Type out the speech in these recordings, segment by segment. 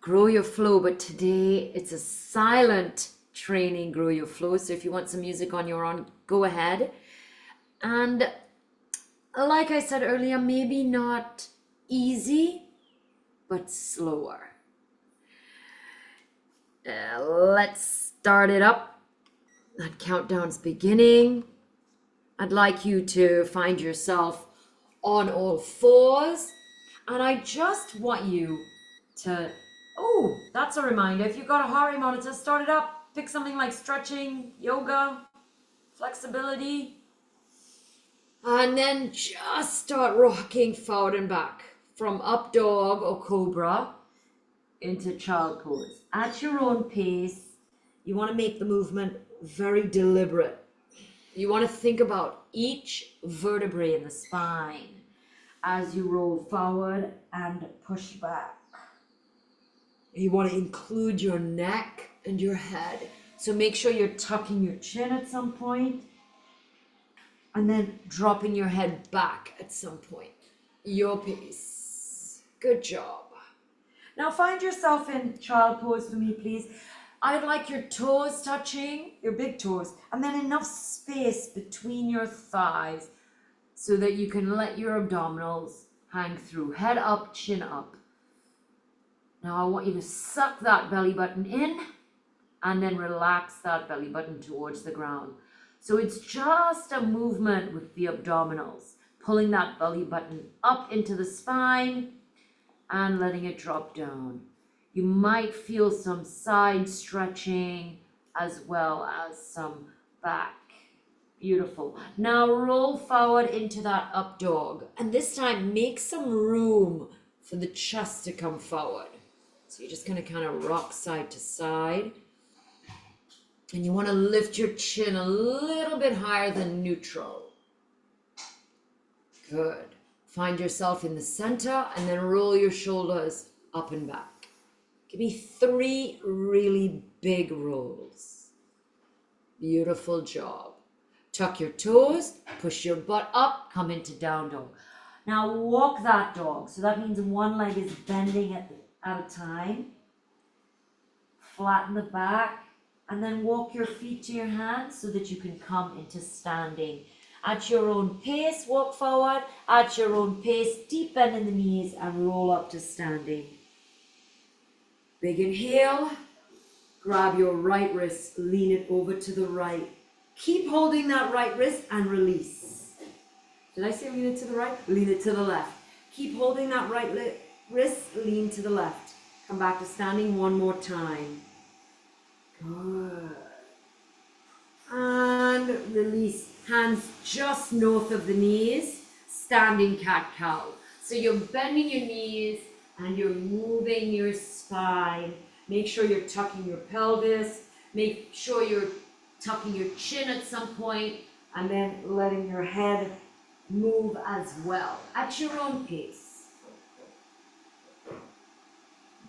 grow your flow, but today it's a silent training, grow your flow. So if you want some music on your own, go ahead. And like I said earlier, maybe not easy, but slower. Let's start it up. That countdown's beginning. I'd like you to find yourself on all fours, and I just want you to, oh, that's a reminder. If you've got a heart rate monitor, start it up. Pick something like stretching, yoga, flexibility, and then just start rocking forward and back from up dog or cobra into child pose. At your own pace, you want to make the movement very deliberate. You want to think about each vertebrae in the spine as you roll forward and push back. You want to include your neck and your head. So make sure you're tucking your chin at some point and then dropping your head back at some point. Your pace. Good job. Now find yourself in child pose for me, please. I'd like your toes touching, your big toes, and then enough space between your thighs so that you can let your abdominals hang through. Head up, chin up. Now I want you to suck that belly button in and then relax that belly button towards the ground. So it's just a movement with the abdominals, pulling that belly button up into the spine and letting it drop down. You might feel some side stretching as well as some back. Beautiful. Now roll forward into that up dog. And this time make some room for the chest to come forward. So you're just going to kind of rock side to side. And you want to lift your chin a little bit higher than neutral. Good. Find yourself in the center and then roll your shoulders up and back. Give me 3 really big rolls. Beautiful job. Tuck your toes, push your butt up, come into down dog. Now walk that dog. So that means one leg is bending at a time. Flatten the back and then walk your feet to your hands so that you can come into standing. At your own pace, walk forward. At your own pace, deep bend in the knees and roll up to standing. Big inhale. Grab your right wrist, lean it over to the right. Keep holding that right wrist and release. Did I say lean it to the right? Lean it to the left. Keep holding that right wrist, lean to the left. Come back to standing one more time. Good. And release. Hands just north of the knees. Standing cat-cow. So you're bending your knees and you're moving your spine. Make sure you're tucking your pelvis. Make sure you're tucking your chin at some point and then letting your head move as well at your own pace.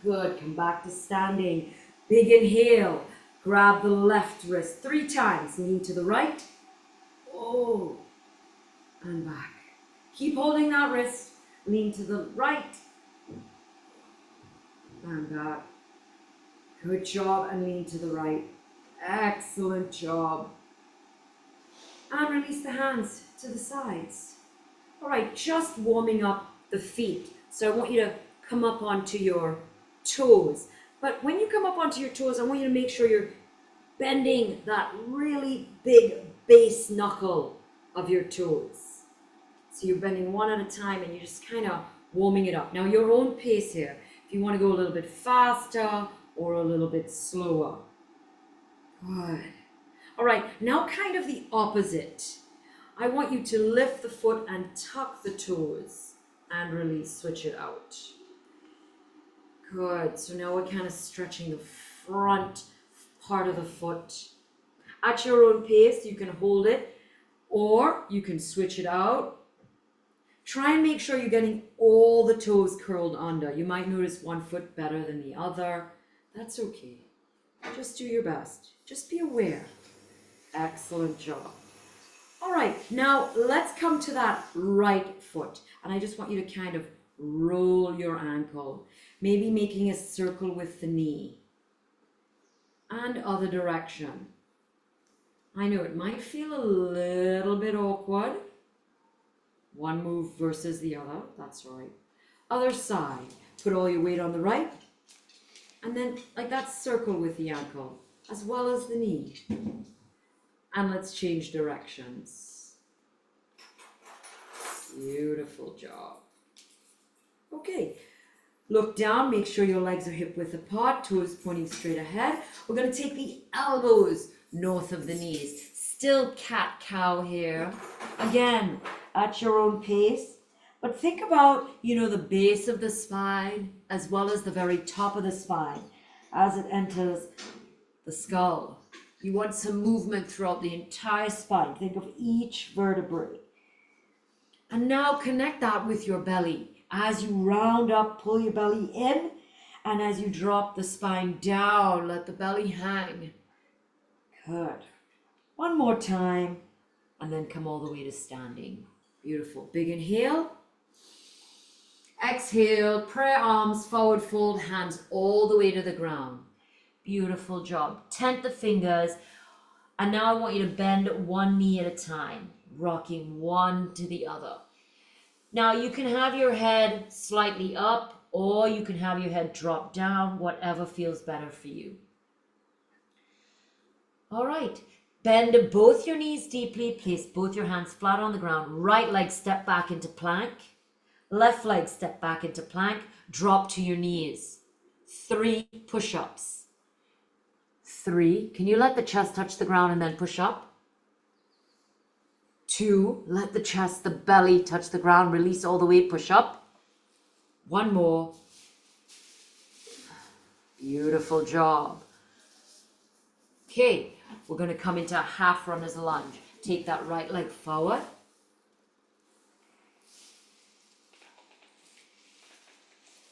Good. Come back to standing. Big inhale. Grab the left wrist 3 times. Lean to the right. Oh, and back. Keep holding that wrist. Lean to the right. And back. Good job. And lean to the right. Excellent job. And release the hands to the sides. All right, just warming up the feet. So I want you to come up onto your toes. But when you come up onto your toes, I want you to make sure you're bending that really big base knuckle of your toes. So you're bending one at a time and you're just kind of warming it up. Now your own pace here. If you want to go a little bit faster or a little bit slower. Good. All right, now kind of the opposite. I want you to lift the foot and tuck the toes and release, switch it out. Good. So now we're kind of stretching the front part of the foot. At your own pace, you can hold it or you can switch it out. Try and make sure you're getting all the toes curled under. You might notice one foot better than the other. That's okay. Just do your best. Just be aware. Excellent job. All right, now let's come to that right foot. And I just want you to kind of roll your ankle, maybe making a circle with the knee, and other direction. I know it might feel a little bit awkward. One move versus the other, that's right. Other side, put all your weight on the right, and then like that circle with the ankle, as well as the knee. And let's change directions. Beautiful job. Okay, look down, make sure your legs are hip width apart, toes pointing straight ahead. We're gonna take the elbows north of the knees. Still cat-cow here. Again, at your own pace. But think about, the base of the spine as well as the very top of the spine as it enters the skull. You want some movement throughout the entire spine. Think of each vertebrae. And now connect that with your belly. As you round up, pull your belly in. And as you drop the spine down, let the belly hang. Good. One more time. And then come all the way to standing. Beautiful. Big inhale. Exhale. Prayer arms, forward fold, hands all the way to the ground. Beautiful job. Tent the fingers. And now I want you to bend one knee at a time, rocking one to the other. Now you can have your head slightly up or you can have your head drop down, whatever feels better for you. All right. Bend both your knees deeply. Place both your hands flat on the ground. Right leg step back into plank. Left leg step back into plank. Drop to your knees. 3 push-ups. 3. Can you let the chest touch the ground and then push up? 2. Let the chest, the belly touch the ground. Release all the weight. Push up. 1 more. Beautiful job. Okay, we're going to come into a half runner's lunge. Take that right leg forward.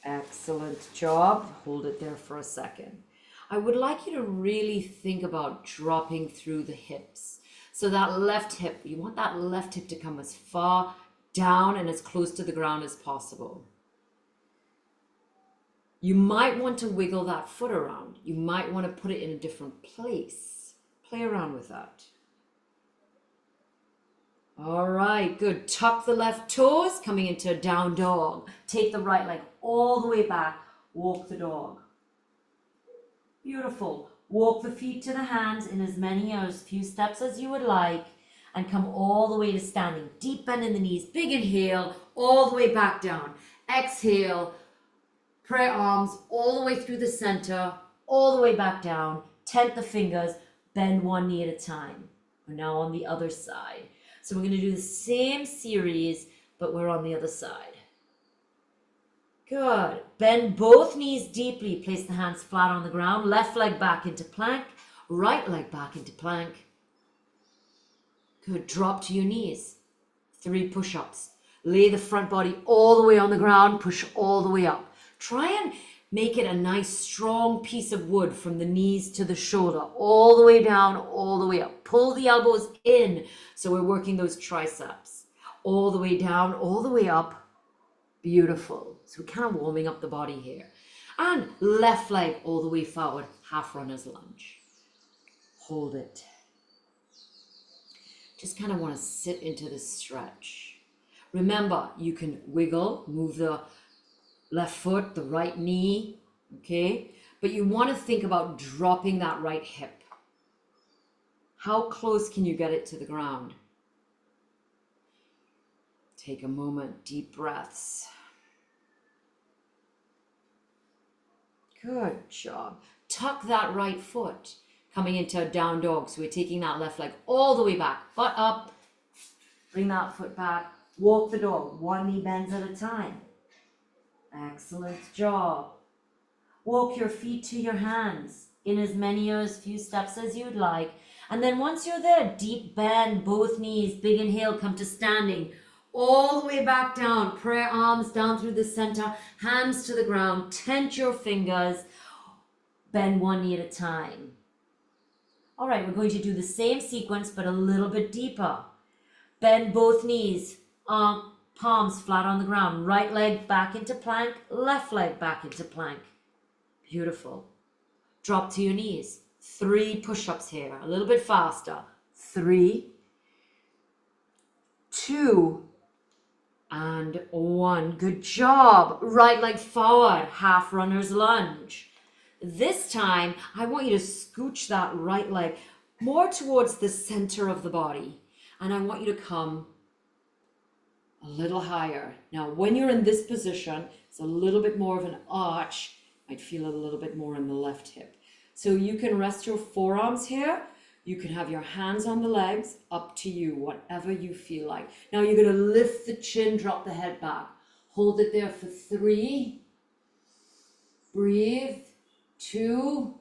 Excellent job. Hold it there for a second. I would like you to really think about dropping through the hips. So that left hip, you want that left hip to come as far down and as close to the ground as possible. You might want to wiggle that foot around. You might want to put it in a different place. Play around with that. All right, good. Tuck the left toes, coming into a down dog. Take the right leg all the way back. Walk the dog. Beautiful. Walk the feet to the hands in as many or as few steps as you would like and come all the way to standing. Deep bend in the knees. Big inhale, all the way back down. Exhale, prayer arms all the way through the center, all the way back down. Tent the fingers, bend one knee at a time. We're now on the other side. So we're going to do the same series, but we're on the other side. Good. Bend both knees deeply. Place the hands flat on the ground. Left leg back into plank. Right leg back into plank. Good. Drop to your knees. 3 push-ups. Lay the front body all the way on the ground. Push all the way up. Try and make it a nice strong piece of wood from the knees to the shoulder. All the way down, all the way up. Pull the elbows in. So we're working those triceps. All the way down, all the way up. Beautiful. So we're kind of warming up the body here. And left leg all the way forward, half runner's lunge. Hold it. Just kind of want to sit into this stretch. Remember, you can wiggle, move the left foot, the right knee, okay? But you want to think about dropping that right hip. How close can you get it to the ground? Take a moment, deep breaths. Good job. Tuck that right foot, coming into a down dog. So we're taking that left leg all the way back, butt up. Bring that foot back. Walk the dog, 1 knee bends at a time. Excellent job. Walk your feet to your hands in as many or as few steps as you'd like. And then once you're there, deep bend, both knees, big inhale, come to standing. All the way back down, prayer arms down through the center, hands to the ground, tent your fingers, bend 1 knee at a time. All right, we're going to do the same sequence, but a little bit deeper. Bend both knees, palms flat on the ground. Right leg back into plank, left leg back into plank. Beautiful. Drop to your knees. 3 push-ups here. A little bit faster. 3, 2, and 1. Good job. Right leg forward, half runner's lunge. This time, I want you to scooch that right leg more towards the center of the body. And I want you to come a little higher. Now, when you're in this position, it's a little bit more of an arch. Might feel a little bit more in the left hip. So you can rest your forearms here. You can have your hands on the legs, up to you, whatever you feel like. Now you're going to lift the chin, drop the head back. Hold it there for 3. Breathe. 2.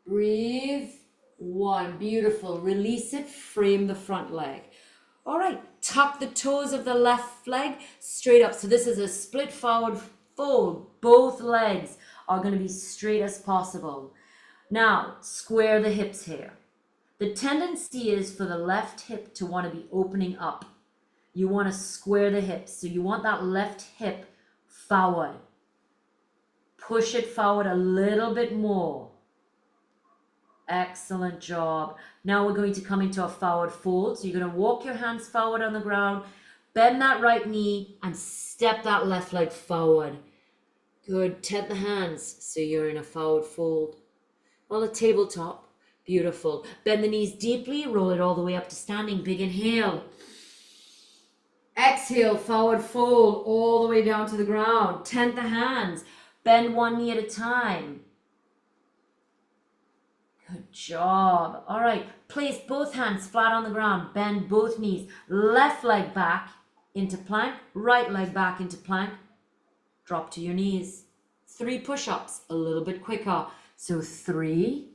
Breathe. 1. Beautiful. Release it. Frame the front leg. All right. Tuck the toes of the left leg straight up. So this is a split forward fold. Both legs are going to be straight as possible. Now, square the hips here. The tendency is for the left hip to want to be opening up. You want to square the hips. So you want that left hip forward. Push it forward a little bit more. Excellent job. Now we're going to come into a forward fold. So you're going to walk your hands forward on the ground, bend that right knee, and step that left leg forward. Good. Tent the hands so you're in a forward fold. On a tabletop. Beautiful. Bend the knees deeply. Roll it all the way up to standing. Big inhale. Exhale. Forward fold all the way down to the ground. Tent the hands. Bend one knee at a time. Good job. All right. Place both hands flat on the ground. Bend both knees. Left leg back into plank. Right leg back into plank. Drop to your knees. 3 push-ups. A little bit quicker. So 3,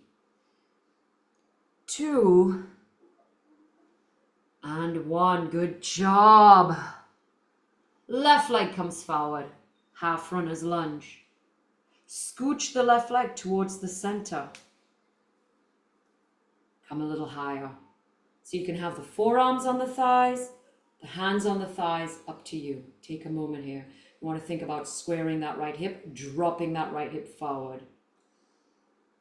2, and 1. Good job. Left leg comes forward. Half runner's lunge. Scooch the left leg towards the center. Come a little higher. So you can have the forearms on the thighs, the hands on the thighs, up to you. Take a moment here. You want to think about squaring that right hip, dropping that right hip forward.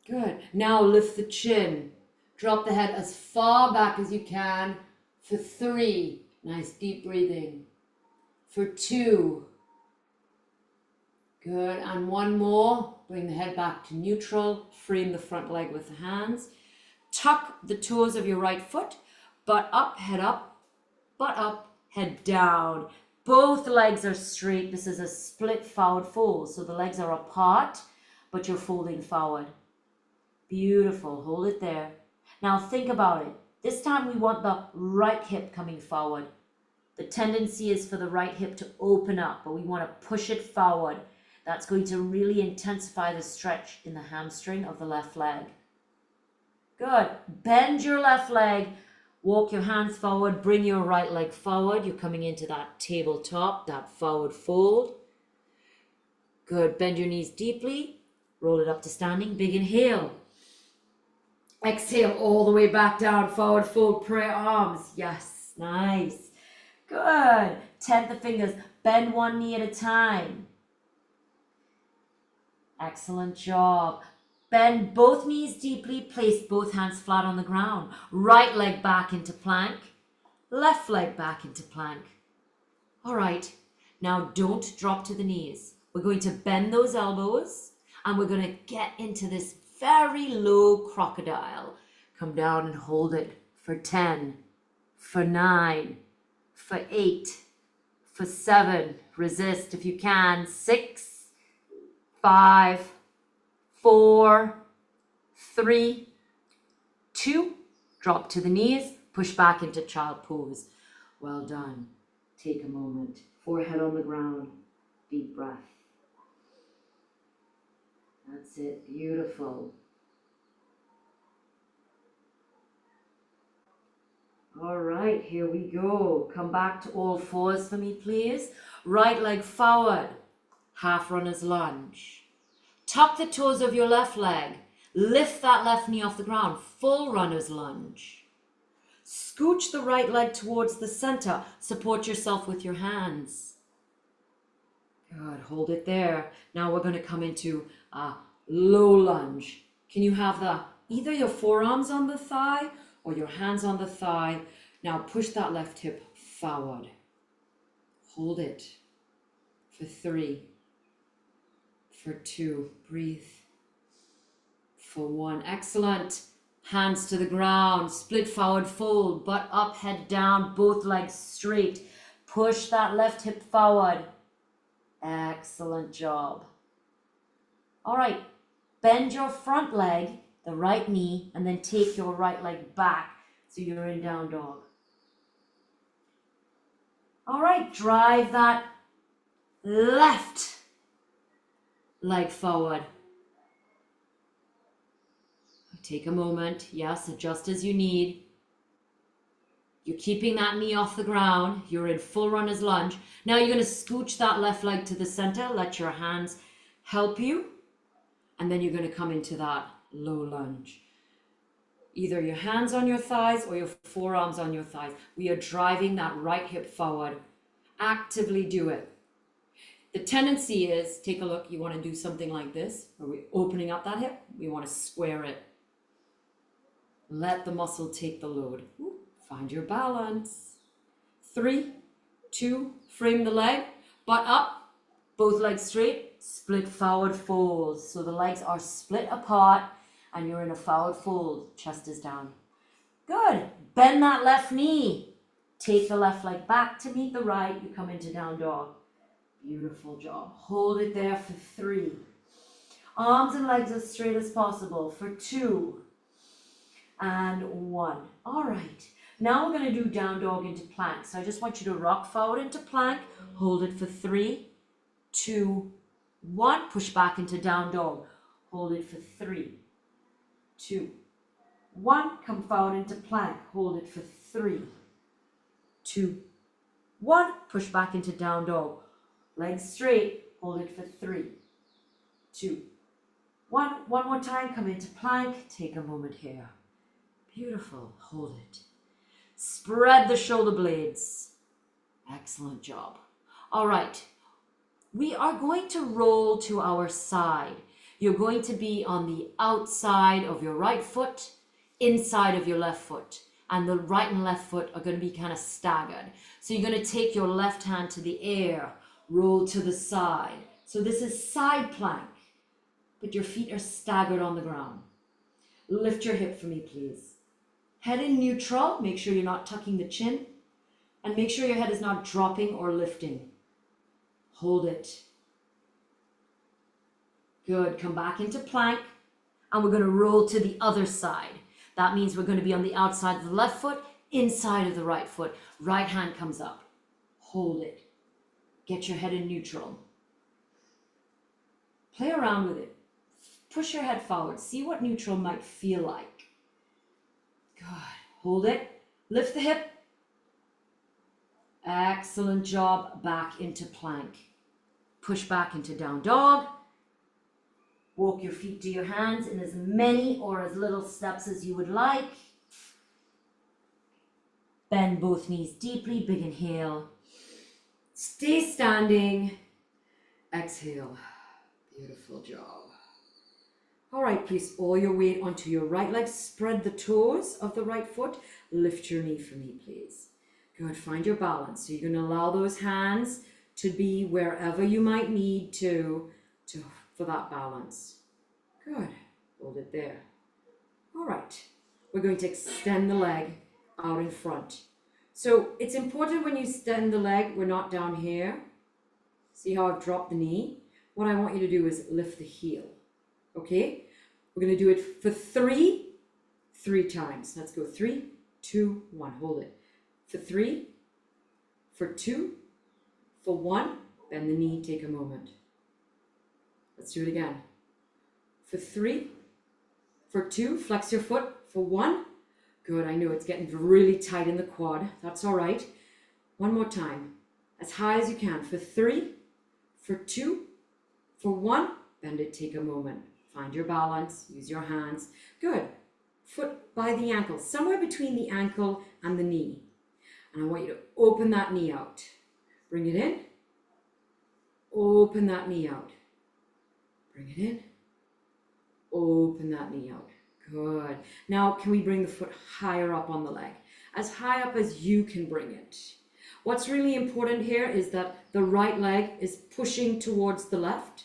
Good. Now lift the chin. Drop the head as far back as you can for 3. Nice deep breathing. For 2. Good. And 1 more. Bring the head back to neutral. Frame the front leg with the hands. Tuck the toes of your right foot. Butt up, head down. Both legs are straight. This is a split forward fold. So the legs are apart, but you're folding forward. Beautiful. Hold it there. Now think about it. This time we want the right hip coming forward. The tendency is for the right hip to open up, but we want to push it forward. That's going to really intensify the stretch in the hamstring of the left leg. Good. Bend your left leg. Walk your hands forward. Bring your right leg forward. You're coming into that tabletop, that forward fold. Good. Bend your knees deeply. Roll it up to standing. Big inhale. Exhale all the way back down. Forward fold. Prayer arms. Yes. Nice. Good. Tent the fingers. Bend one knee at a time. Excellent job. Bend both knees deeply. Place both hands flat on the ground. Right leg back into plank. Left leg back into plank. All right. Now don't drop to the knees. We're going to bend those elbows and we're going to get into this very low crocodile. Come down and hold it for 10, for 9, for 8, for 7. Resist if you can. 6, 5, 4, 3, 2. Drop to the knees. Push back into child pose. Well done. Take a moment. Forehead on the ground. Deep breath. That's it. Beautiful. All right, here we go. Come back to all fours for me, please. Right leg forward. Half runner's lunge. Tuck the toes of your left leg. Lift that left knee off the ground. Full runner's lunge. Scooch the right leg towards the center. Support yourself with your hands. Good, hold it there. Now we're going to come into a low lunge. Can you have either your forearms on the thigh or your hands on the thigh? Now push that left hip forward. Hold it for 3, for 2, breathe, for 1. Excellent. Hands to the ground, split forward fold, butt up, head down, both legs straight. Push that left hip forward. Excellent job. All right, bend your front leg, the right knee, and then take your right leg back so you're in down dog. All right, drive that left leg forward. Take a moment. Yes, adjust as you need. You're keeping that knee off the ground. You're in full runner's lunge. Now you're going to scooch that left leg to the center. Let your hands help you. And then you're going to come into that low lunge. Either your hands on your thighs or your forearms on your thighs. We are driving that right hip forward. Actively do it. The tendency is, take a look, you want to do something like this, where we're opening up that hip. We want to square it. Let the muscle take the load. Find your balance. 3, 2, frame the leg, butt up, both legs straight, split forward fold. So the legs are split apart and you're in a forward fold, chest is down. Good. Bend that left knee. Take the left leg back to meet the right. You come into down dog. Beautiful job. Hold it there for 3. Arms and legs as straight as possible for 2. And 1. All right. Now we're going to do down dog into plank. So I just want you to rock forward into plank. Hold it for 3, 2, 1. Push back into down dog. Hold it for 3, 2, 1. Come forward into plank. Hold it for 3, 2, 1. Push back into down dog. Legs straight. Hold it for 3, 2, 1. One more time. Come into plank. Take a moment here. Beautiful. Hold it. Spread the shoulder blades. Excellent job. All right. We are going to roll to our side. You're going to be on the outside of your right foot, inside of your left foot. And the right and left foot are going to be kind of staggered. So you're going to take your left hand to the air, roll to the side. So this is side plank, but your feet are staggered on the ground. Lift your hip for me, please. Head in neutral, make sure you're not tucking the chin, and make sure your head is not dropping or lifting. Hold it. Good, come back into plank, and we're going to roll to the other side. That means we're going to be on the outside of the left foot, inside of the right foot. Right hand comes up. Hold it. Get your head in neutral. Play around with it. Push your head forward. See what neutral might feel like. Good. Hold it. Lift the hip. Excellent job. Back into plank. Push back into down dog. Walk your feet to your hands in as many or as little steps as you would like. Bend both knees deeply. Big inhale. Stay standing. Exhale. Beautiful job. All right, place all your weight onto your right leg. Spread the toes of the right foot. Lift your knee for me, please. Good, find your balance. So you're going to allow those hands to be wherever you might need to for that balance. Good, hold it there. All right, we're going to extend the leg out in front. So it's important when you extend the leg, we're not down here. See how I've dropped the knee? What I want you to do is lift the heel. Okay, we're going to do it for 3 times. Let's go 3, 2, 1. Hold it. For 3, for 2, for 1. Bend the knee. Take a moment. Let's do it again. For 3, for 2. Flex your foot. For 1. Good. I know it's getting really tight in the quad. That's all right. One more time. As high as you can. For 3, for 2, for 1. Bend it. Take a moment. Find your balance. Use your hands. Good. foot by the ankle, somewhere between the ankle and the knee. And I want you to open that knee out. Bring it in. Open that knee out. Bring it in. Open that knee out. Good. Now, can we bring the foot higher up on the leg? As high up as you can bring it. What's really important here is that the right leg is pushing towards the left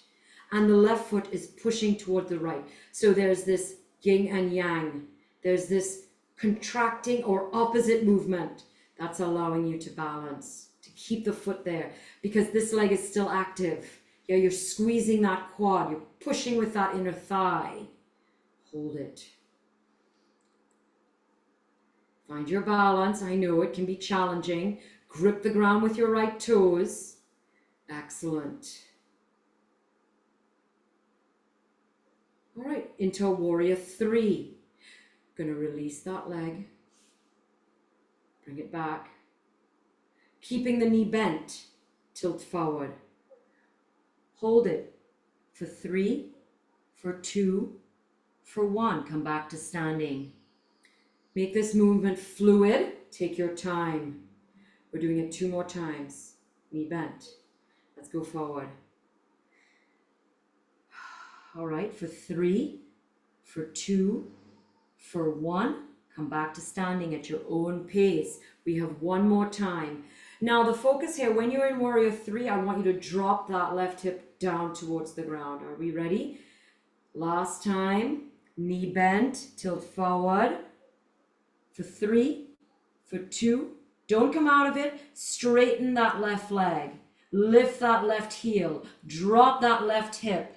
and the left foot is pushing toward the right. So there's this yin and yang. There's this contracting or opposite movement that's allowing you to balance, to keep the foot there, because this leg is still active. Yeah, you're squeezing that quad, you're pushing with that inner thigh. Hold it. Find your balance. I know it can be challenging. Grip the ground with your right toes. Excellent. All right, into a warrior 3. Going to release that leg. Bring it back. Keeping the knee bent. Tilt forward. Hold it for 3, for 2, for 1. Come back to standing. Make this movement fluid. Take your time. We're doing it 2 more times. Knee bent. Let's go forward. All right, for 3, for 2, for 1. Come back to standing at your own pace. We have 1 more time. Now the focus here, when you're in warrior 3, I want you to drop that left hip down towards the ground. Are we ready? Last time. Knee bent, tilt forward. For 3, for 2. Don't come out of it. Straighten that left leg. Lift that left heel. Drop that left hip.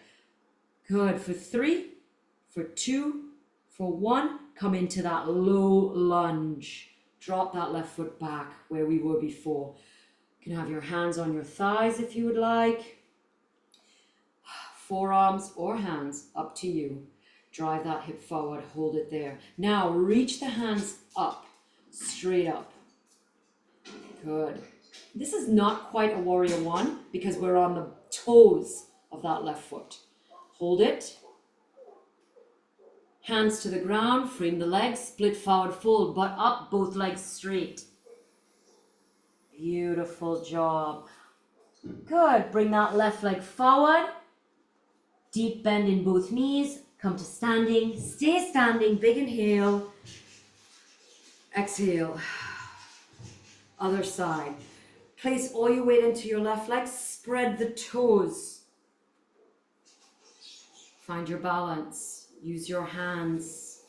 Good. For 3, for 2, for 1. Come into that low lunge. Drop that left foot back where we were before. You can have your hands on your thighs if you would like. Forearms or hands, up to you. Drive that hip forward. Hold it there. Now reach the hands up. Straight up. Good. This is not quite a warrior 1 because we're on the toes of that left foot. Hold it. Hands to the ground, frame the legs, split forward fold, butt up, both legs straight. Beautiful job. Good. Bring that left leg forward. Deep bend in both knees. Come to standing. Stay standing. Big inhale. Exhale. Other side. Place all your weight into your left leg. Spread the toes. Find your balance. Use your hands.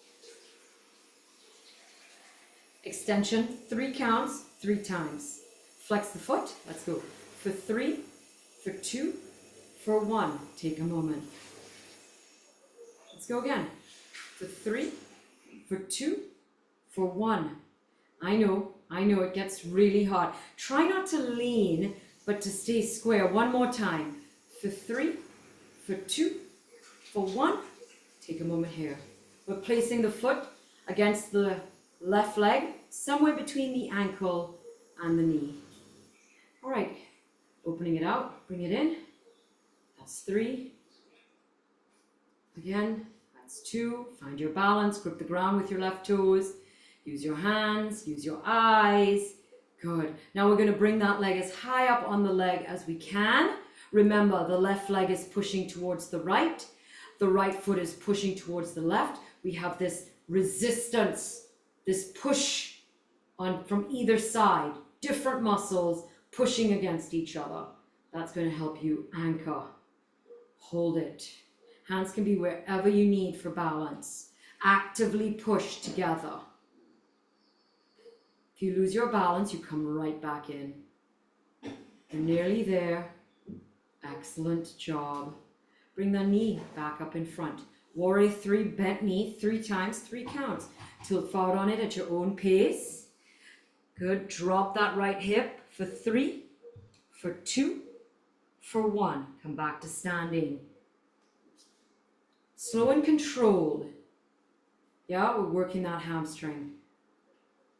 Extension, 3 counts, 3 times. Flex the foot. Let's go. For 3, for 2, for 1. Take a moment. Let's go again. For 3, for 2, for 1. I know it gets really hard. Try not to lean, but to stay square. 1 more time. For 3, for 2, for 1. Take a moment here. We're placing the foot against the left leg, somewhere between the ankle and the knee. All right, opening it out, bring it in. That's 3. Again, that's 2. Find your balance, grip the ground with your left toes. Use your hands, use your eyes. Good. Now we're going to bring that leg as high up on the leg as we can. Remember, the left leg is pushing towards the right. The right foot is pushing towards the left. We have this resistance, this push on from either side, different muscles pushing against each other. That's going to help you anchor. Hold it. Hands can be wherever you need for balance. Actively push together. If you lose your balance, you come right back in. You're nearly there. Excellent job. Bring the knee back up in front. Warrior 3, bent knee, 3 times, 3 counts. Tilt forward on it at your own pace. Good. Drop that right hip for 3, for 2, for 1. Come back to standing. Slow and controlled. Yeah, we're working that hamstring.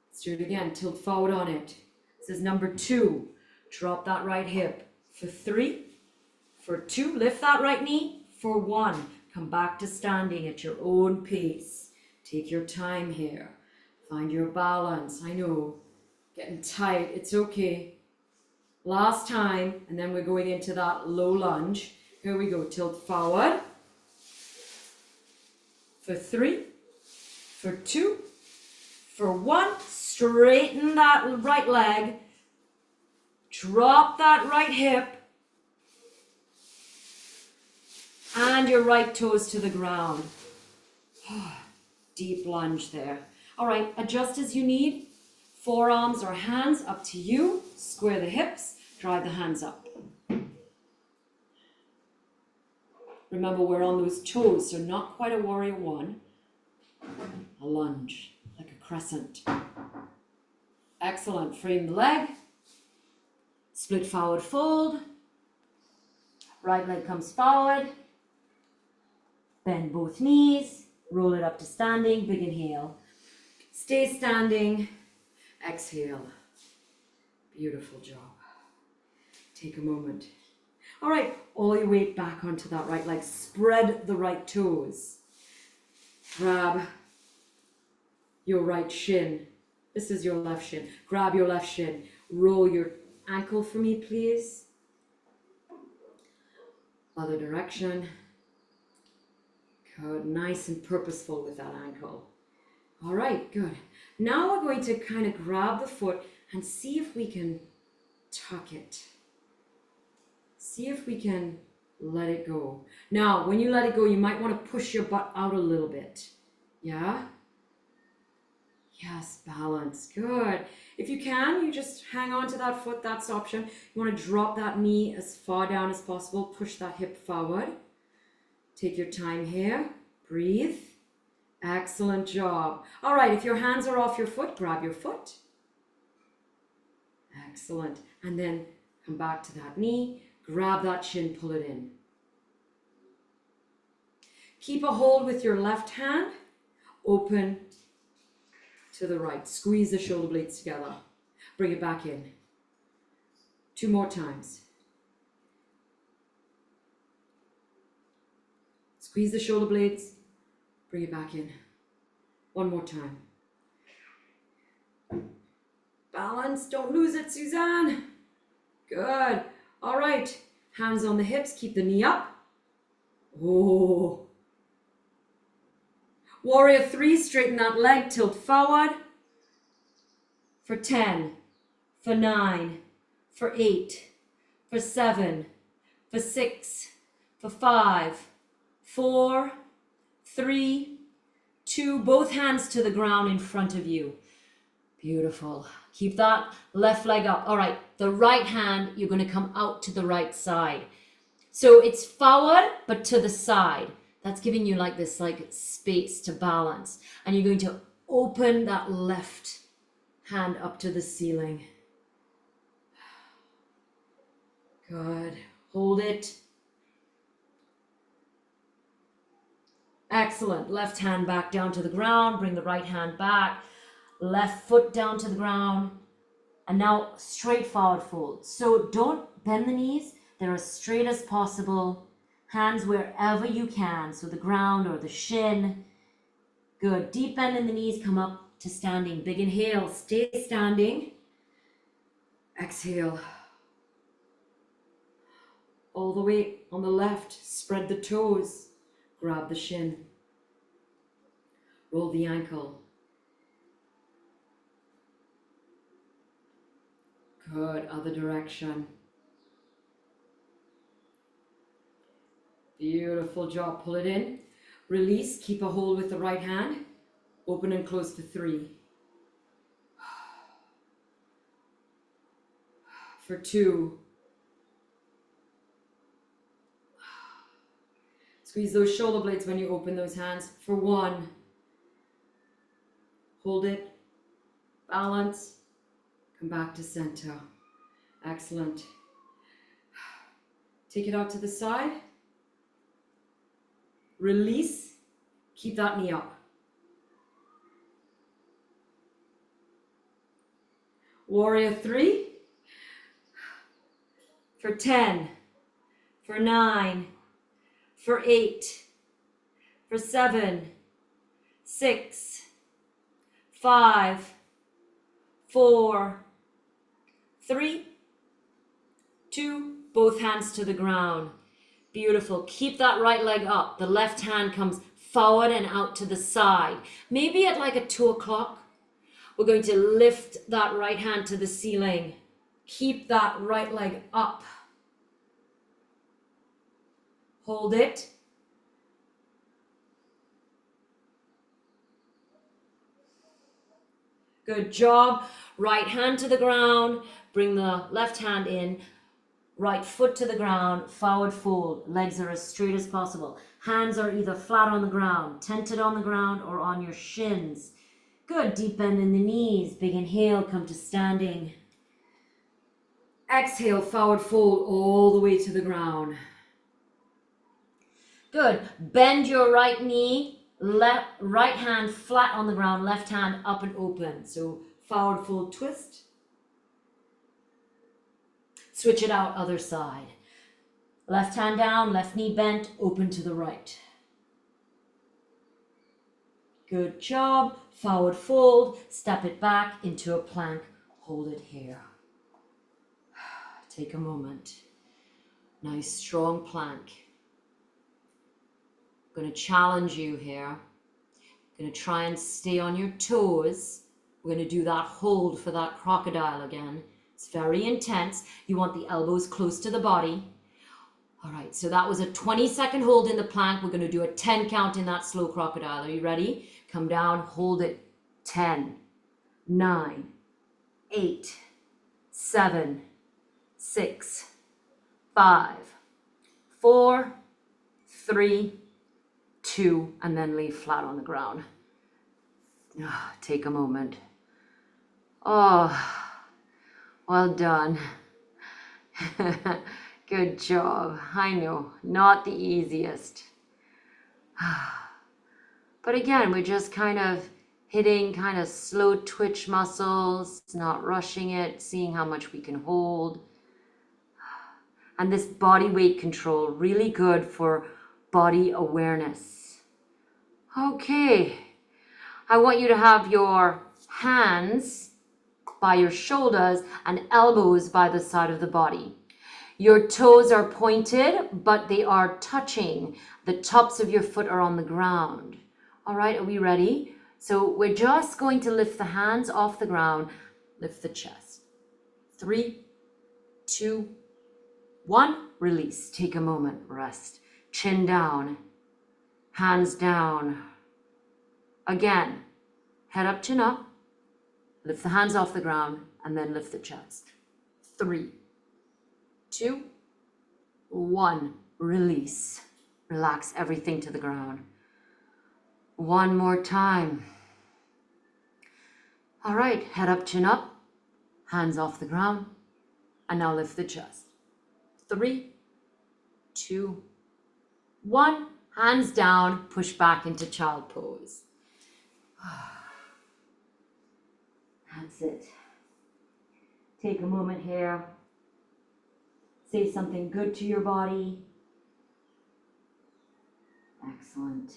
Let's do it again. Tilt forward on it. This is number 2. Drop that right hip for 3, for 2. Lift that right knee for 1. Come back to standing at your own pace. Take your time here. Find your balance. I know, getting tight, it's okay. Last time, and then we're going into that low lunge. Here we go, tilt forward. For 3, for 2, for 1. Straighten that right leg. Drop that right hip. And your right toes to the ground. Deep lunge there. All right, adjust as you need. Forearms or hands, up to you. Square the hips, drive the hands up. Remember, we're on those toes, so not quite a warrior one. A lunge, like a crescent. Excellent. Frame the leg. Split forward fold. Right leg comes forward. Bend both knees. Roll it up to standing. Big inhale. Stay standing. Exhale. Beautiful job. Take a moment. All right, all your weight back onto that right leg. Spread the right toes. Grab your right shin. This is your left shin. Grab your left shin. Roll your ankle for me, please. Other direction. Good, nice and purposeful with that ankle. All right, good. Now we're going to kind of grab the foot and see if we can tuck it. See if we can let it go. Now, when you let it go, you might want to push your butt out a little bit. Yeah? Yes, balance. Good. If you can, you just hang on to that foot. That's the option. You want to drop that knee as far down as possible. Push that hip forward. Take your time here. Breathe. Excellent job. All right, if your hands are off your foot, grab your foot. Excellent. And then come back to that knee. Grab that shin, pull it in. Keep a hold with your left hand. Open to the right. Squeeze the shoulder blades together. Bring it back in. 2 more times. Squeeze the shoulder blades. Bring it back in. 1 more time. Balance. Don't lose it, Suzanne. Good. All right. Hands on the hips. Keep the knee up. Oh. Warrior 3. Straighten that leg. Tilt forward. For 10. For 9. For 8. For 7. For 6. For 5. 4. 3. 2. Both hands to the ground in front of you. Beautiful. Keep that left leg up. All right, the right hand, you're going to come out to the right side. So it's forward, but to the side. That's giving you like this space to balance. And you're going to open that left hand up to the ceiling. Good. Hold it. Excellent. Left hand back down to the ground. Bring the right hand back. Left foot down to the ground. And now straight forward fold. So don't bend the knees. They're as straight as possible. Hands wherever you can. So the ground or the shin. Good. Deep bend in the knees. Come up to standing. Big inhale. Stay standing. Exhale. All the way on the left. Spread the toes. Grab the shin. Roll the ankle. Good. Other direction. Beautiful job. Pull it in. Release. Keep a hold with the right hand. Open and close for 3. For 2. Squeeze those shoulder blades when you open those hands. For 1. Hold it. Balance. Come back to center. Excellent. Take it out to the side. Release. Keep that knee up. Warrior 3. For 10. For 9. For 8. For 7. 6, 5, 4, 3, 2, both hands to the ground. Beautiful. Keep that right leg up. The left hand comes forward and out to the side. Maybe at like a 2 o'clock, we're going to lift that right hand to the ceiling. Keep that right leg up. Hold it. Good job. Right hand to the ground. Bring the left hand in. Right foot to the ground. Forward fold. Legs are as straight as possible. Hands are either flat on the ground, tented on the ground, or on your shins. Good. Deep bend in the knees. Big inhale. Come to standing. Exhale. Forward fold all the way to the ground. Good. Bend your right knee. Right hand flat on the ground, left hand up and open. So forward fold twist. Switch it out, other side. Left hand down, left knee bent, open to the right. Good job. Forward fold, step it back into a plank, hold it here. Take a moment. Nice strong plank. I'm going to challenge you here. I'm going to try and stay on your toes. We're going to do that hold for that crocodile again. It's very intense. You want the elbows close to the body. All right, so that was a 20-second hold in the plank. We're going to do a 10 count in that slow crocodile. Are you ready? Come down, hold it. 10, 9, 8, 7, 6, 5, 4, 3, 2, and then lay flat on the ground. Take a moment. Oh, well done. Good job. I know, not the easiest. But again, we're just kind of hitting kind of slow twitch muscles, not rushing it, seeing how much we can hold. And this body weight control, really good for body awareness. Okay, I want you to have your hands by your shoulders and elbows by the side of the body. Your toes are pointed, but they are touching. The tops of your foot are on the ground. All right, are we ready? So we're just going to lift the hands off the ground, lift the chest. 3, 2, 1, release. Take a moment, rest. Chin down, hands down. Again, head up, chin up. Lift the hands off the ground and then lift the chest. 3, 2, 1, release. Relax everything to the ground. One more time. All right, head up, chin up, hands off the ground, and now lift the chest. 3, 2, 1, hands down, push back into child pose. That's it. Take a moment here. Say something good to your body. Excellent.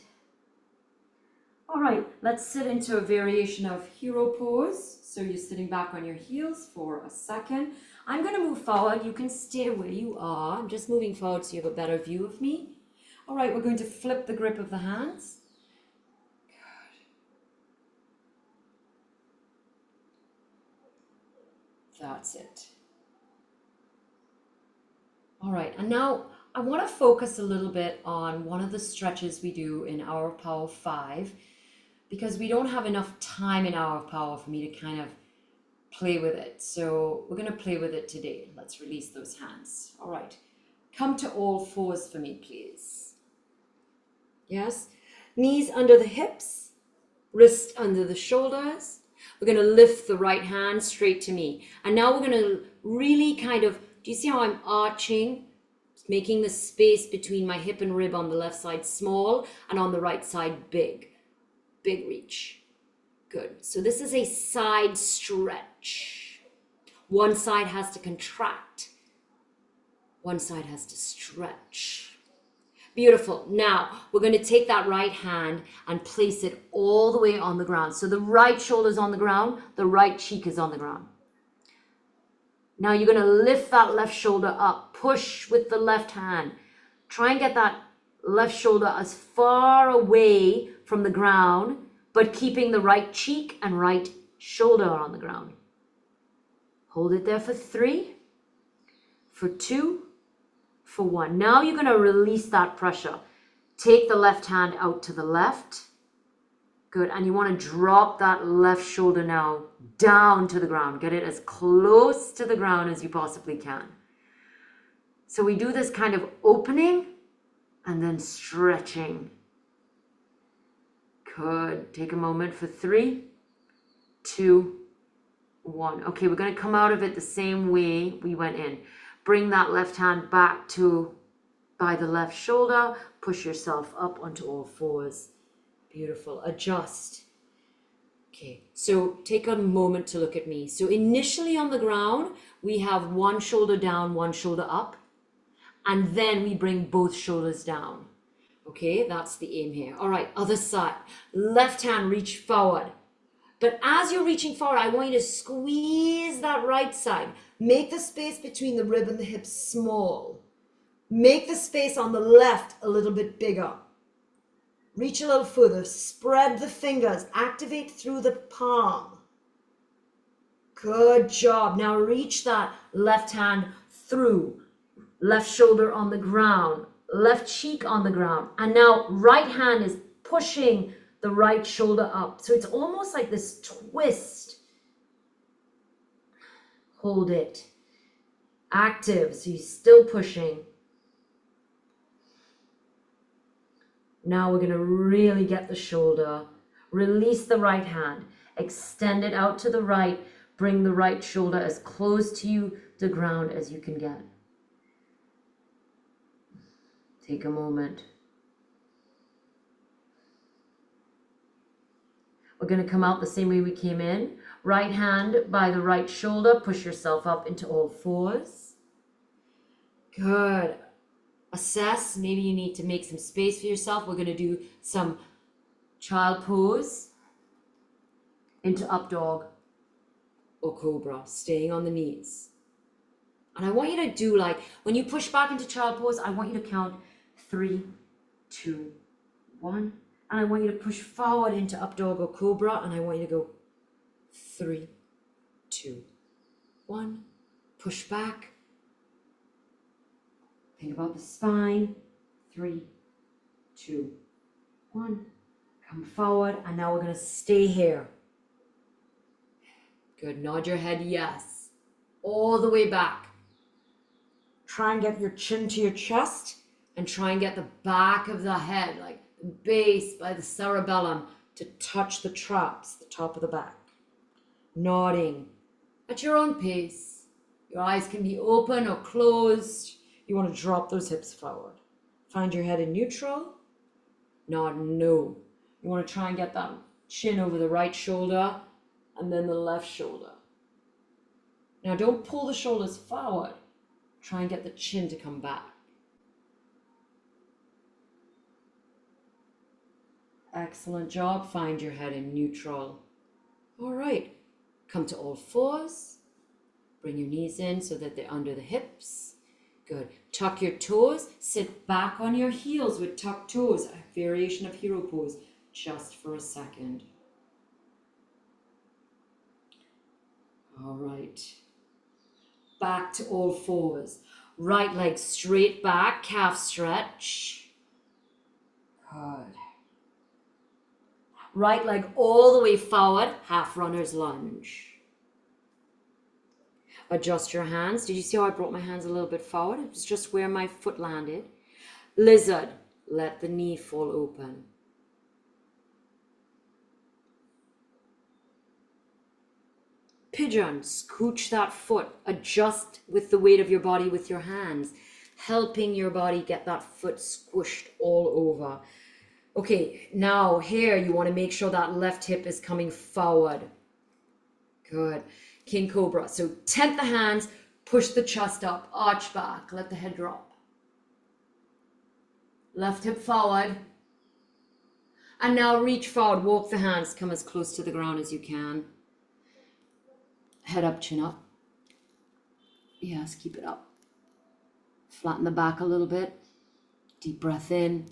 All right, let's sit into a variation of hero pose. So you're sitting back on your heels for a second. I'm going to move forward. You can stay where you are. I'm just moving forward so you have a better view of me. All right, we're going to flip the grip of the hands. Good. That's it. All right, and now I want to focus a little bit on one of the stretches we do in Hour of Power 5, because we don't have enough time in Hour of Power for me to kind of play with it. So we're going to play with it today. Let's release those hands. All right, come to all fours for me, please. Yes, knees under the hips, wrist under the shoulders. We're going to lift the right hand straight to me. And now we're going to really kind of, do you see how I'm arching? Making the space between my hip and rib on the left side small and on the right side big. Big reach. Good. So this is a side stretch. One side has to contract. One side has to stretch. Beautiful. Now, we're going to take that right hand and place it all the way on the ground. So the right shoulder is on the ground, the right cheek is on the ground. Now you're going to lift that left shoulder up. Push with the left hand. Try and get that left shoulder as far away from the ground, but keeping the right cheek and right shoulder on the ground. Hold it there for 3, for 2, for 1. Now you're going to release that pressure. Take the left hand out to the left. Good. And you want to drop that left shoulder now down to the ground. Get it as close to the ground as you possibly can. So we do this kind of opening and then stretching. Good. Take a moment for 3, 2, 1. Okay, we're going to come out of it the same way we went in. Bring that left hand back to by the left shoulder. Push yourself up onto all fours. Beautiful. Adjust. Okay, so take a moment to look at me. So initially on the ground, we have one shoulder down, one shoulder up. And then we bring both shoulders down. Okay, that's the aim here. All right, other side. Left hand, reach forward. But as you're reaching forward, I want you to squeeze that right side. Make the space between the rib and the hips small. Make the space on the left a little bit bigger. Reach a little further. Spread the fingers. Activate through the palm. Good job. Now reach that left hand through. Left shoulder on the ground. Left cheek on the ground. And now right hand is pushing the right shoulder up. So it's almost like this twist. Hold it. Active. So you're still pushing. Now we're going to really get the shoulder. Release the right hand. Extend it out to the right. Bring the right shoulder as close to you, the ground, as you can get. Take a moment. We're going to come out the same way we came in. Right hand by the right shoulder. Push yourself up into all fours. Good. Assess. Maybe you need to make some space for yourself. We're going to do some child pose into up dog or cobra, staying on the knees. And I want you to do like, when you push back into child pose, I want you to count 3, 2, 1. And I want you to push forward into up dog or cobra. And I want you to go 3, 2, 1. Push back. Think about the spine. 3, 2, 1. Come forward. And now we're going to stay here. Good. Nod your head yes. All the way back. Try and get your chin to your chest. And try and get the back of the head, like the base by the cerebellum, to touch the traps, the top of the back. Nodding at your own pace. Your eyes can be open or closed. You want to drop those hips forward. Find your head in neutral. Nod no. You want to try and get that chin over the right shoulder and then the left shoulder. Now don't pull the shoulders forward. Try and get the chin to come back. Excellent job. Find your head in neutral. All right. Come to all fours. Bring your knees in so that they're under the hips. Good. Tuck your toes. Sit back on your heels with tucked toes. A variation of hero pose just for a second. All right. Back to all fours. Right leg straight back. Calf stretch. Good. Right leg all the way forward, half runner's lunge. Adjust your hands. Did you see how I brought my hands a little bit forward? It was just where my foot landed. Lizard, let the knee fall open. Pigeon, scooch that foot. Adjust with the weight of your body with your hands, helping your body get that foot squished all over. Okay, now here you want to make sure that left hip is coming forward. Good. King Cobra. So tent the hands, push the chest up, arch back, let the head drop. Left hip forward. And now reach forward, walk the hands, come as close to the ground as you can. Head up, chin up. Yes, keep it up. Flatten the back a little bit. Deep breath in.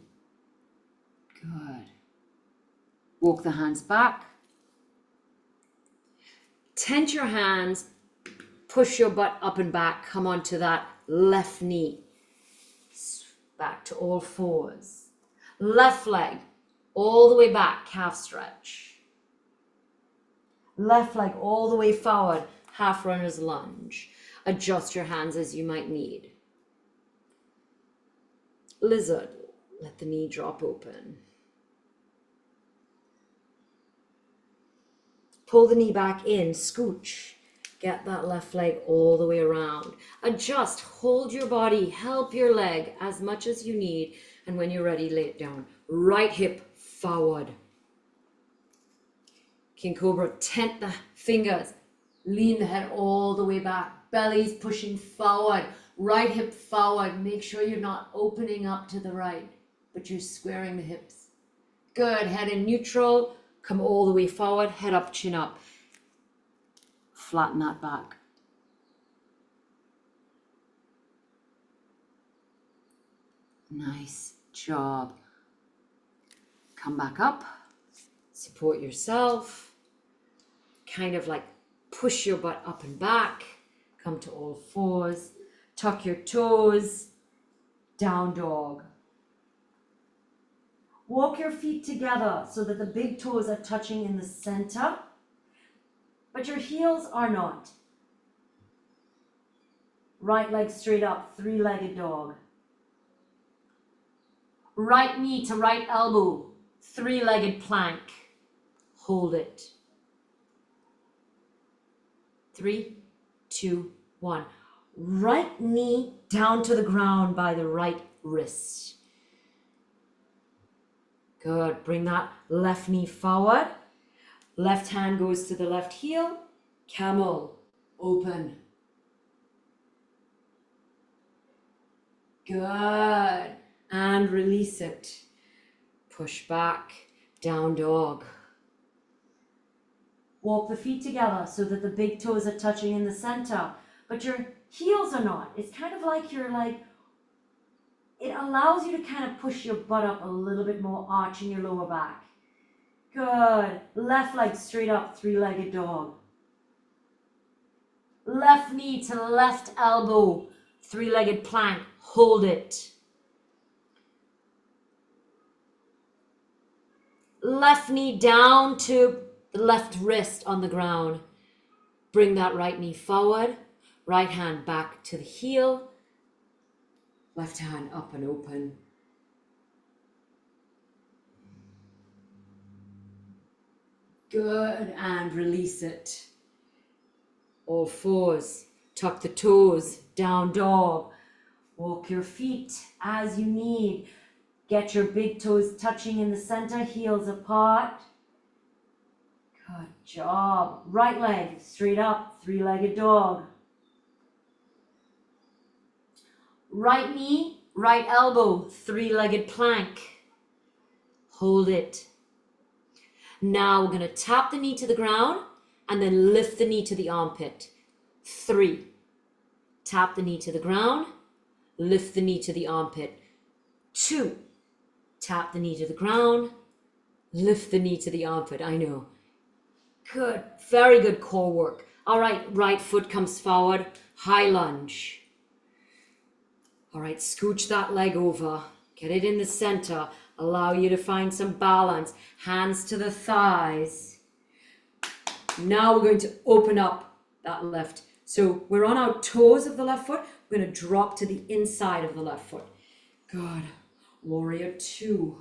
Good. Walk the hands back. Tent your hands. Push your butt up and back. Come onto that left knee. Back to all fours. Left leg all the way back, calf stretch. Left leg all the way forward, half runner's lunge. Adjust your hands as you might need. Lizard, let the knee drop open. Pull the knee back in, scooch. Get that left leg all the way around. Adjust, hold your body, help your leg as much as you need. And when you're ready, lay it down. Right hip forward. King Cobra, tent the fingers. Lean the head all the way back. Belly's pushing forward. Right hip forward. Make sure you're not opening up to the right, but you're squaring the hips. Good, head in neutral. Come all the way forward, head up, chin up. Flatten that back. Nice job. Come back up. Support yourself. Kind of like push your butt up and back. Come to all fours. Tuck your toes. Down dog. Walk your feet together so that the big toes are touching in the center, but your heels are not. Right leg straight up, three-legged dog. Right knee to right elbow, three-legged plank. Hold it. 3, 2, 1. Right knee down to the ground by the right wrist. Good. Bring that left knee forward. Left hand goes to the left heel. Camel. Open. Good. And release it. Push back. Down dog. Walk the feet together so that the big toes are touching in the center, but your heels are not. It's kind of like you're like, it allows you to kind of push your butt up a little bit more, arching your lower back. Good. Left leg straight up, three-legged dog. Left knee to left elbow, three-legged plank. Hold it. Left knee down to the left wrist on the ground. Bring that right knee forward. Right hand back to the heel. Left hand up and open. Good, and release it. All fours. Tuck the toes. Down dog. Walk your feet as you need. Get your big toes touching in the center, heels apart. Good job. Right leg straight up, three-legged dog. Right knee, right elbow, three-legged plank. Hold it. Now we're going to tap the knee to the ground and then lift the knee to the armpit. 3. Tap the knee to the ground, lift the knee to the armpit. 2. Tap the knee to the ground, lift the knee to the armpit. I know. Good. Very good core work. All right, right foot comes forward, high lunge. All right, scooch that leg over. Get it in the center. Allow you to find some balance. Hands to the thighs. Now we're going to open up that left. So we're on our toes of the left foot. We're going to drop to the inside of the left foot. Good. Warrior 2.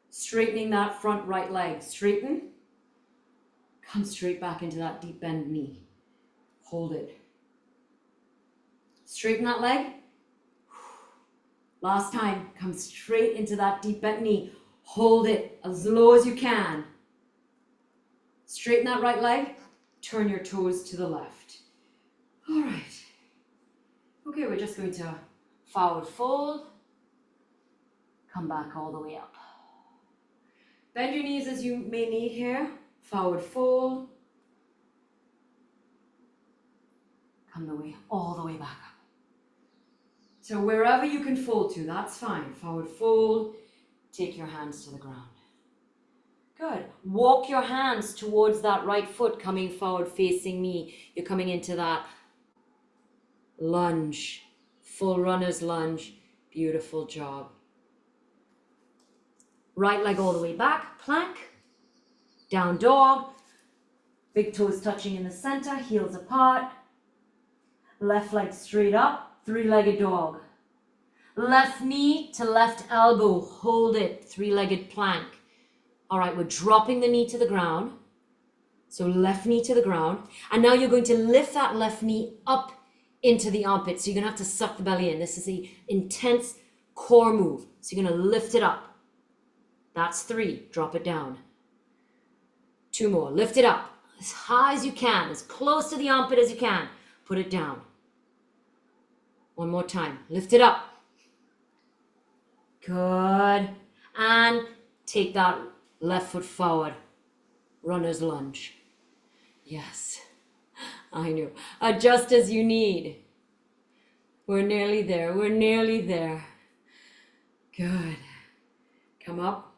Straightening that front right leg. Straighten. Come straight back into that deep bend knee. Hold it. Straighten that leg. Last time. Come straight into that deep bent knee. Hold it as low as you can. Straighten that right leg. Turn your toes to the left. All right. Okay, we're just going to Forward fold. Come back all the way up. Bend your knees as you may need here. Forward fold. Come all the way back up. So wherever you can fold to, that's fine. Forward fold. Take your hands to the ground. Good. Walk your hands towards that right foot coming forward facing me. You're coming into that lunge. Full runner's lunge. Beautiful job. Right leg all the way back. Plank. Down dog. Big toes touching in the center. Heels apart. Left leg straight up. Three-legged dog. Left knee to left elbow. Hold it. Three-legged plank. All right, we're dropping the knee to the ground. So left knee to the ground. And now you're going to lift that left knee up into the armpit. So you're going to have to suck the belly in. This is an intense core move. So you're going to lift it up. That's 3. Drop it down. 2 more. Lift it up as high as you can, as close to the armpit as you can. Put it down. 1 more time. Lift it up. Good. And take that left foot forward. Runner's lunge. Yes, I know. Adjust as you need. We're nearly there. We're nearly there. Good. Come up.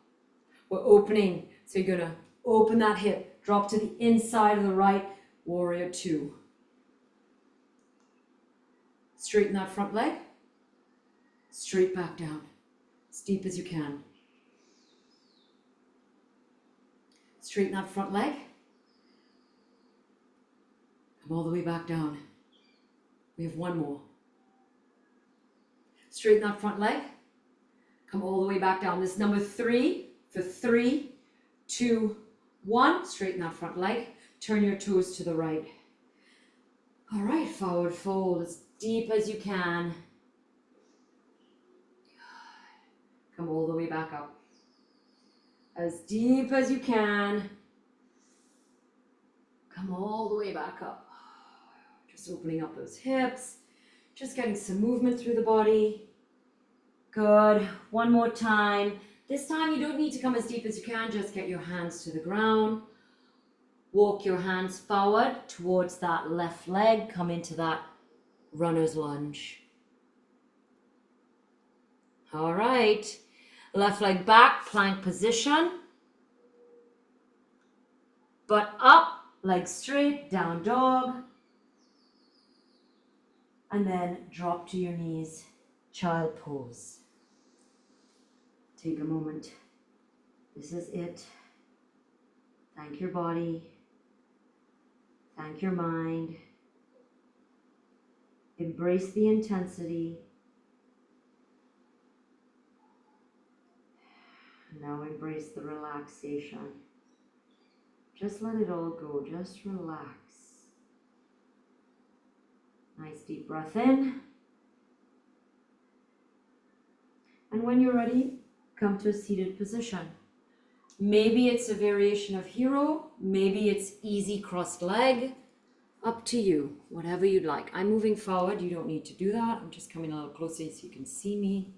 We're opening. So you're going to open that hip. Drop to the inside of the right. Warrior 2. Straighten that front leg. Straight back down. As deep as you can. Straighten that front leg. Come all the way back down. We have 1 more. Straighten that front leg. Come all the way back down. This is number 3 for 3, 2, 1. Straighten that front leg. Turn your toes to the right. All right, forward fold as deep as you can. Come all the way back up. As deep as you can. Come all the way back up. Just opening up those hips. Just getting some movement through the body. Good. 1 more time. This time you don't need to come as deep as you can. Just get your hands to the ground. Walk your hands forward towards that left leg. Come into that runner's lunge. All right. Left leg back, plank position. Butt up, leg straight, down dog. And then drop to your knees, child pose. Take a moment. This is it. Thank your body. Thank your mind. Embrace the intensity. Now embrace the relaxation. Just let it all go. Just relax. Nice deep breath in. And when you're ready, come to a seated position. Maybe it's a variation of hero. Maybe it's easy crossed leg. Up to you. Whatever you'd like. I'm moving forward. You don't need to do that. I'm just coming a little closer so you can see me.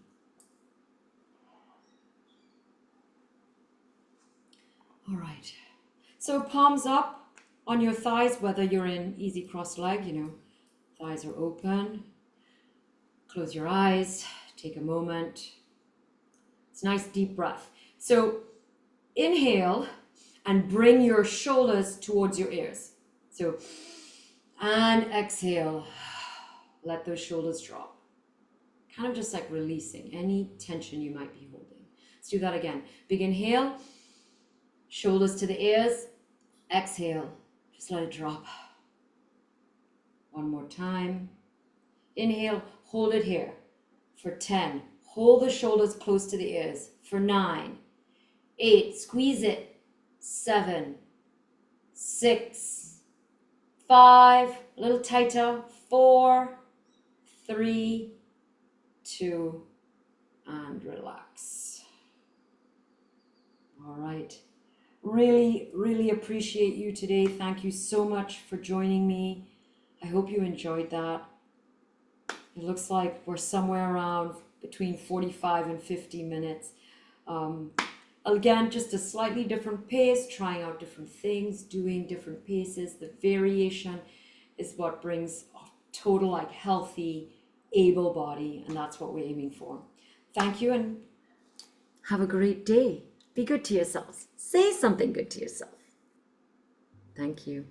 All right. So palms up on your thighs, whether you're in easy crossed leg, thighs are open. Close your eyes. Take a moment. It's a nice deep breath. So inhale and bring your shoulders towards your ears. So, and exhale. Let those shoulders drop. Kind of just like releasing any tension you might be holding. Let's do that again. Big inhale. Shoulders to the ears. Exhale. Just let it drop. 1 more time. Inhale. Hold it here for 10. Hold the shoulders close to the ears for 9. 8. Squeeze it. 7. 6. 5. A little tighter. 4. 3. 2. And relax. All right. Really, really appreciate you today. Thank you so much for joining me. I hope you enjoyed that. It looks like we're somewhere around between 45 and 50 minutes. Again, just a slightly different pace, trying out different things, doing different paces. The variation is what brings a total like healthy, able body, and that's what we're aiming for. Thank you and have a great day. Be good to yourselves. Say something good to yourself. Thank you.